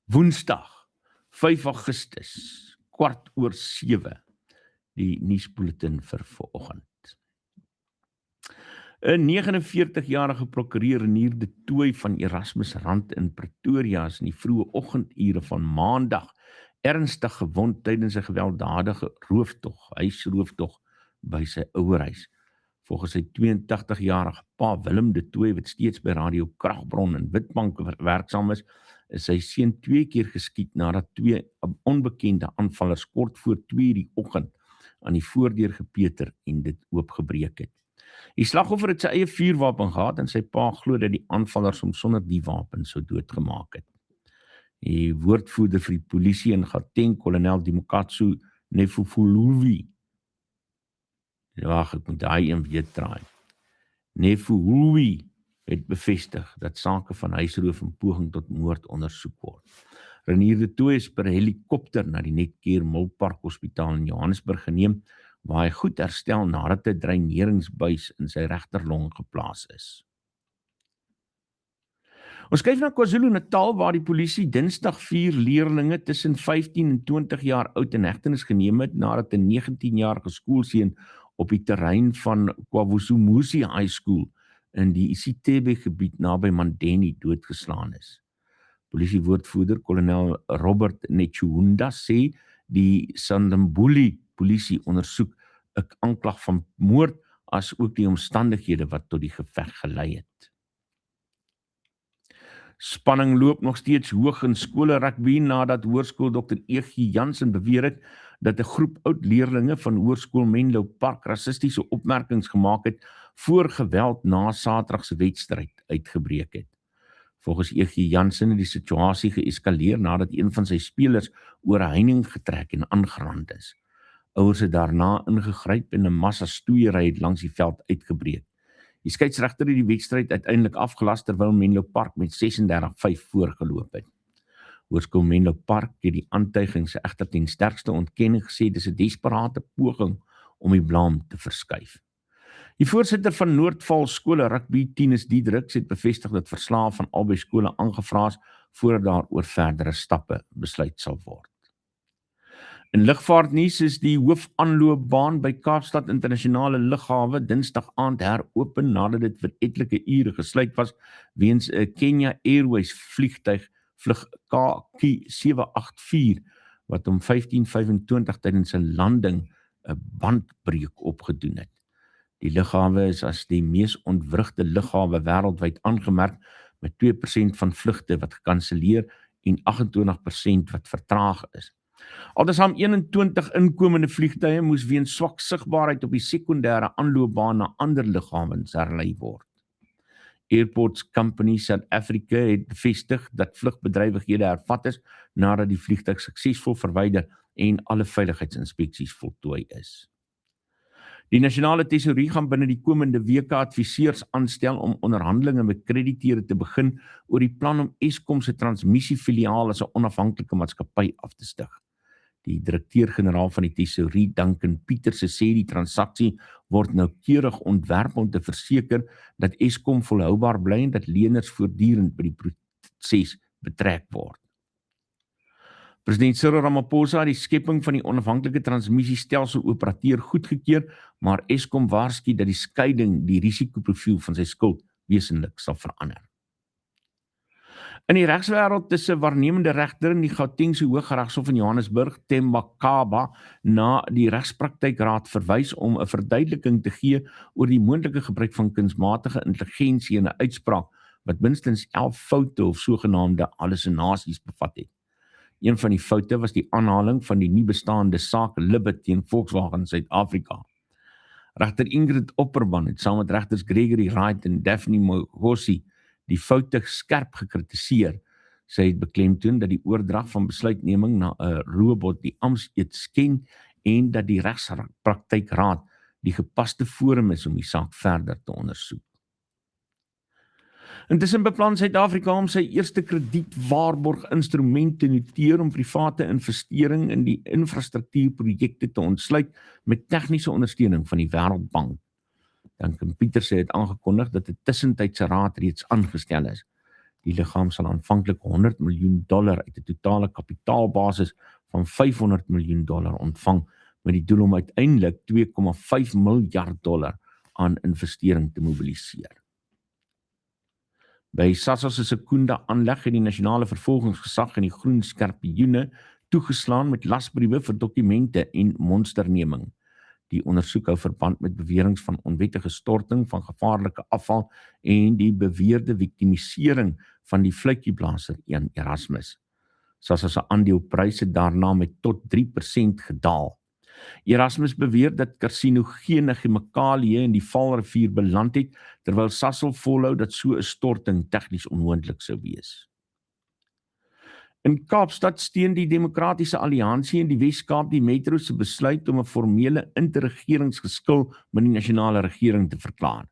Woensdag, 5 Augustus, 7:15, die nuusbulletin vir vanoggend. 'n 49-jarige prokureur Renier de Tooy van Erasmusrand in Pretoria is in die vroeë oggendure van Maandag ernstig gewond tydens 'n gewelddadige huisrooftog by sy ouerhuis. Volgens sy 82-jarige pa Willem de Tooy, wat steeds by Radio Kragbron in Witbank werksaam is sy seun 2 keer geskiet nadat 2 onbekende aanvallers kort voor 2 die oggend aan die voordeur gepeter en dit oopgebreek het. Die slagoffer het sy eie vuurwapen gehad en sy pa glo dat die aanvallers hom sonder die wapen sou doodgemaak het. Die woordvoerder vir die polisie in Gauteng, kolonel Dimokatsu Nefufuluvi, ek moet daai een weer draai. Nefufuluvi het bevestig dat sake van huisroof en poging tot moord ondersoek word. Renier de Tooy is per helikopter na die Netcare Milpark Hospitaal in Johannesburg geneem, waar hy goed herstel nadat 'n dreineringsbuis in sy regterlong geplaas is. Ons kyk na KwaZulu-Natal, waar die polisie Dinsdag 4 leerlinge tussen 15 en 20 jaar oud in hegtenis geneem het nadat 'n 19-jarige skoolseun op die terrein van KwaVusumuzi High School in die Isithebe gebied naby Mandeni doodgeslaan is. Polisiewoordvoerder kolonel Robert Netshunda sê die Sandambuli polisie ondersoek 'n aanklag van moord as ook die omstandighede wat tot die geveg gelei het. Spanning loop nog steeds hoog in skole rugby nadat hoërskool Dr. E.G. Jansen beweer het dat 'n groep oud leerlinge van hoërskool Menlo Park rassistiese opmerkings gemaak het voor geweld na Saterdag se wedstryd uitgebreek het. Volgens E.G. Jansen het die situasie geeskaleer nadat een van sy spelers oor 'n heining getrek en aangerand is. Ouers het daarna ingegryp en 'n massa stoeiery het langs die veld uitgebreek. Die skeieregter het die wedstryd uiteindelik afgelas terwyl Menlo Park met 36-5 voorgeloop het. Hoërskool Menlo Park het die aantuigings egter ten sterkste ontken en gesê dis 'n desperate poging om die blame te verskuif. Die voorsitter van Noordval skole rugby, Tinus Diedriks, het bevestig dat verslae van albei skole aangevra is voordat daar oor verdere stappe besluit sal word. In lugvaartnuus is die hoofaanloopbaan by Kaapstad Internasionale Lughawe Dinsdag aand heropen nadat dit vir etlike ure gesluit was weens 'n Kenya Airways vliegtuig vlug KQ784 wat om 15:25 tydens 'n landing 'n bandbreuk opgedoen het. Die lughawe is as die mees ontwrigte lughawe wêreldwyd aangemerk met 2% van vlugte wat gekanselleer en 28% wat vertraag is. Altesaam 21 inkomende vliegtuie moes weens swak sigbaarheid op die sekondêre aanloopbaan na ander lughawens herlei word. Airports Company South Africa het bevestig dat vlugbedrywighede hervat is nadat die vliegtuig suksesvol verwyder en alle veiligheidsinspeksies voltooi is. Die nasionale tesourie gaan binne die komende weke adviseurs aanstel om onderhandelinge met krediteure te begin oor die plan om Eskom se transmissiefiliaal as 'n onafhanklike maatskappy af te stig. Die direkteur-generaal van die tesourie, Duncan Pieterse, sê die transaksie word noukeurig ontwerp om te verseker dat Eskom volhoubaar bly en dat leners voortdurend by die proses betrek word. President Cyril Ramaphosa het die skepping van die onafhanklike transmissiestelsel operateur goedgekeur, maar Eskom waarsku dat die skeiding die risikoprofiel van sy skuld wesenlik sal verander. In die regswêreld is 'n waarnemende regter in die Gautengse Hooggeregshof in Johannesburg, Themba Kaba, na die regspraktykraad verwys om 'n verduideliking te gee oor die moontlike gebruik van kunsmatige intelligensie in 'n uitspraak wat minstens 11 foute of sogenaamde hallusinasies bevat het. Een van die foute was die aanhaling van die nie bestaande saak Libet teen Volkswagen Suid-Afrika. Regter Ingrid Opperman het saam met regters Gregory Wright en Daphne Mogosi die foute skerp gekritiseer. Sy het beklemtoon dat die oordrag van besluitneming na 'n robot die ampteed sken en dat die regspraktykraad die gepaste forum is om die saak verder te ondersoek. Intussen beplan Suid-Afrika om sy eerste kredietwaarborginstrument te noteer om private investering in die infrastruktuurprojekte te ontsluit met tegniese ondersteuning van die Wêreldbank. Duncan Pieterse het aangekondig dat 'n tussentydse raad reeds aangestel is. Die liggaam sal aanvanklik $100 miljoen uit 'n totale kapitaalbasis van $500 miljoen ontvang, met die doel om uiteindelik $2,5 miljard aan investering te mobiliseer. By SASSA se Secunda aanleg het die nasionale vervolgingsgesag en die groen skerpioene toegeslaan met lasbriewe vir dokumente en monsterneming. Die ondersoek hou verband met beweringe van onwettige storting van gevaarlike afval en die beweerde victimisering van die vletjieblaser Ian Erasmus. SASSA se aandelepryse daarna met tot 3% gedaal. Erasmus beweer dat karsinogene chemikalieë in die Vaalrivier beland het, terwyl Sasol volhou dat so 'n storting tegnies onmoontlik sou wees. In Kaapstad steun die Demokratiese Alliansie in die Wes-Kaap die Metro se besluit om 'n formele interregeringsgeskil met die nasionale regering te verklaar.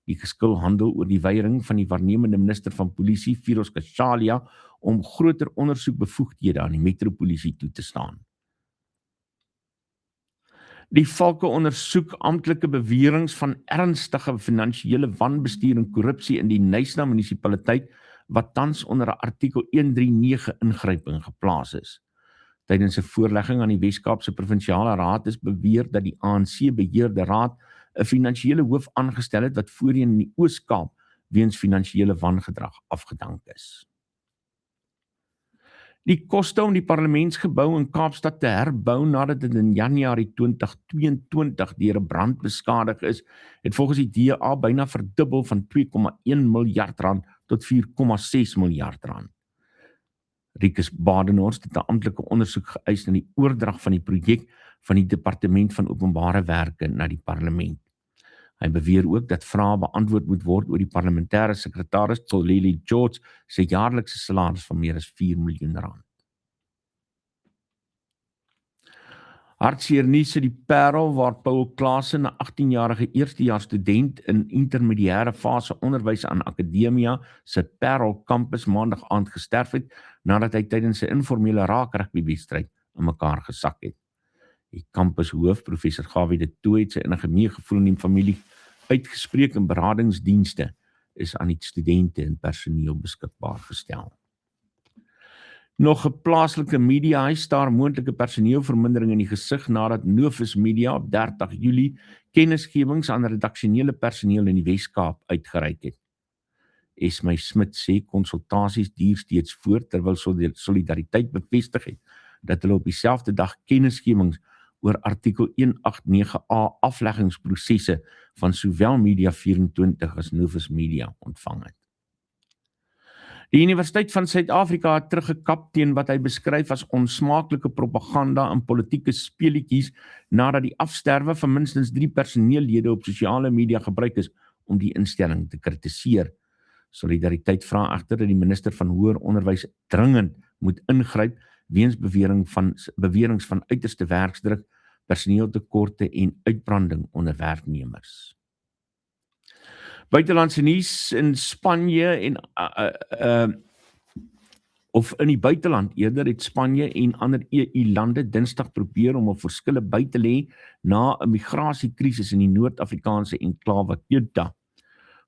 Die geskil handel oor die weiering van die waarnemende minister van polisie, Firoz Kashalia, om groter ondersoekbevoegdhede aan die metropolisie toe te staan. Die valke ondersoek amptelike beweringe van ernstige finansiële wanbestuur en korrupsie in die Knysna munisipaliteit wat tans onder 'n artikel 139 ingryping geplaas is. Tydens 'n voorlegging aan die Wes-Kaapse Provinsiale Raad is beweer dat die ANC-beheerde raad 'n finansiële hoof aangestel het wat voorheen in die Oos-Kaap weens finansiële wangedrag afgedank is. Die koste om die parlementsgebou in Kaapstad te herbou nadat dit in Januarie 2022 deur 'n brand beskadig is, het volgens die DA byna verdubbel van R2,1 miljard tot R4,6 miljard. Rikus Badenhorst het 'n amptelike ondersoek geëis na die oordrag van die projek van die Departement van Openbare Werke na die parlement. Hy beweer ook dat vrae beantwoord moet word oor die parlementêre sekretaris Tsoleli George se jaarlikse salaris van meer as R4 miljoen. Hartseer nuus uit die Parel waar Paul Klaasen, 'n 18-jarige eerstejaars student in intermediêre fase onderwys aan Akademia se Parel kampus maandag aand gesterf het nadat hy tydens 'n informele raakrugby-wedstryd in mekaar gesak het. Die kampushoof, professor Gawie de Tooy, het sy innige meegevoel in die familie uitgespreek en beradingsdienste is aan die studente en personeel beskikbaar gestel. Nog 'n plaaslike mediahuis staar moontlike personeelvermindering in die gesig nadat Novus Media op 30 Julie kennisgewings aan redaksionele personeel in die Wes-Kaap uitgereik het. Esmey Smit sê konsultasies duur steeds voort terwyl Solidariteit bevestig het dat hulle op dieselfde dag kennisgewings oor artikel 189A afleggingsprosesse van sowel Media24 as Novus Media ontvang het. Die Universiteit van Suid-Afrika het teruggekap teen wat hy beskryf as onsmaaklike propaganda en politieke speletjies nadat die afsterwe van minstens 3 personeellede op sosiale media gebruik is om die instelling te kritiseer. Solidariteit vra egter dat die minister van Hoër Onderwys dringend moet ingryp weens beweringe van uiterste werksdruk, personeeltekorte en uitbranding onder werknemers. Buitelandse nuus in Spanje en of in die buiteland eerder het Spanje en ander EU-lande Dinsdag probeer om 'n verskille by te lê na 'n migrasiekrisis in die Noord-Afrikaanse enklawe Ceuta.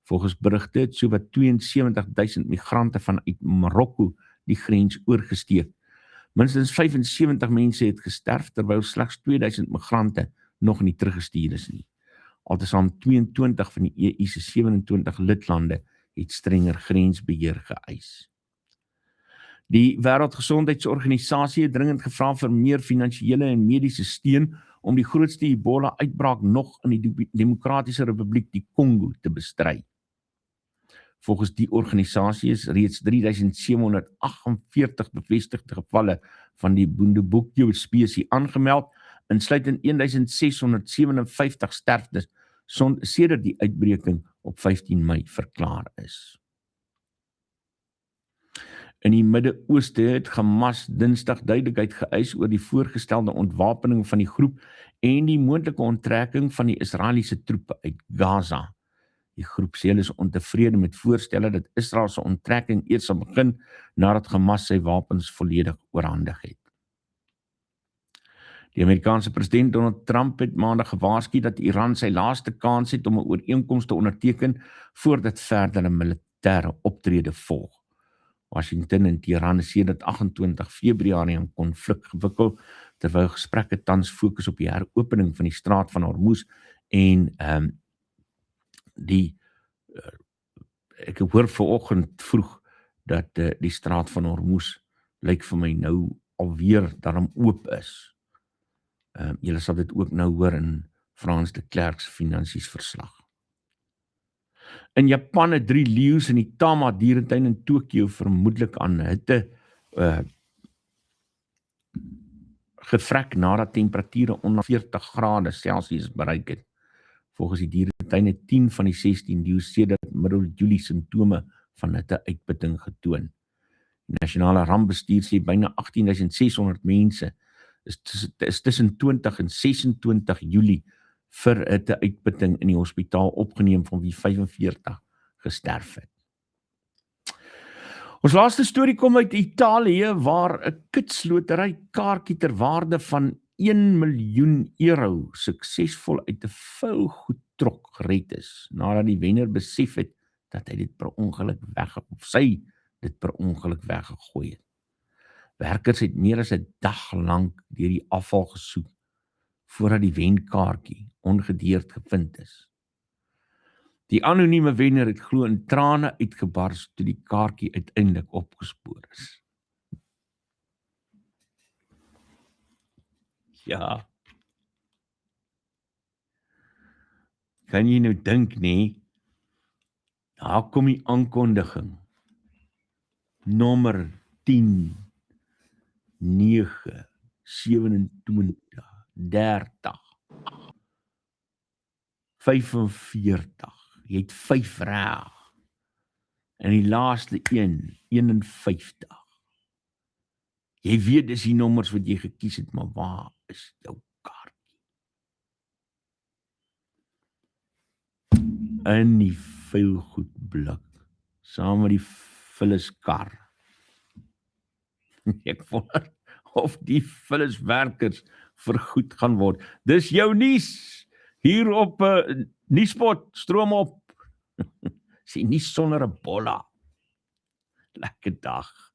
Volgens berigte het sowat 72.000 migrante vanuit Marokko die grens oorgesteek. Minstens 75 mense het gesterf terwyl slegs 2000 migrante nog nie teruggestuur is nie. Altesaam 22 van die EU se 27 lidlande het strenger grensbeheer geëis. Die Wêreldgesondheidsorganisasie het dringend gevra vir meer finansiële en mediese steun om die grootste Ebola-uitbraak nog in die Demokratiese Republiek die Kongo te bestry. Volgens die organisasie is reeds 3748 bevestigde gevalle van die Bundibugyo spesie aangemeld, insluitend 1657 sterftes sedert die uitbreking op 15 Mei verklaar is. In die Midde-Ooste het Hamas Dinsdag duidelikheid geëis oor die voorgestelde ontwapening van die groep en die moontlike onttrekking van die Israeliese troepe uit Gaza. Die groep sê hulle is ontevrede met voorstelle dat Israel se onttrekking eers sal begin nadat Hamas sy wapens volledig oorhandig het. Die Amerikaanse president Donald Trump het maandag gewaarsku dat Iran sy laaste kans het om 'n ooreenkoms te onderteken voordat verdere militêre optrede volg. Washington en Teheran is sedert 28 Februarie in konflik gewikkel, terwyl gesprekke tans fokus op die heropening van die straat van Hormuz en ek hoor vanoggend vroeg dat die straat van Hormuz lyk vir my nou alweer daarom oop is. Julle sal dit ook nou hoor in Frans de Klerk se finansies verslag. In Japan het 3 leeu's in die Tama dieretuin in Tokio vermoedelik aan hitte gevrek nadat temperature onder 40 grade Celsius bereik het. Volgens die dieretuin het 10 van die 16 leeu's sedert middel Julie simptome van hitteuitputting getoon. Die nasionale rampbestuur sê byna 18.600 mense is tussen 20 en 26 Julie vir hitteuitputting in die hospitaal opgeneem, van wie 45 gesterf het. Ons laaste storie kom uit Italië, waar 'n kitslotery kaartjie ter waarde van 1 miljoen euro suksesvol uit 'n vuilgoedtrok gered is, nadat die wenner besef het dat hy dit per ongeluk weggegooi het. Werkers het meer as 'n dag lank deur die afval gesoek voordat die wenkaartjie ongedeerd gevind is. Die anonieme wenner het glo in trane uitgebars toe die kaartjie uiteindelik opgespoor is. Ja. Kan jy nou dink, nee? Daar kom die aankondiging. Nommer 10, 9, 27, 30, 45. Jy het 5 reg. En die laaste een, 51. Jy weet dis die nommers wat jy gekies het, maar waar is jou kaartjie? In die vuilgoedblik, saam met die vulliskar. Ek wonder of die vulliswerkers vergoed gaan word. Dis jou nuus hier op Nuuspot, stroom op. Sien nie sonder 'n bolla. Lekker dag.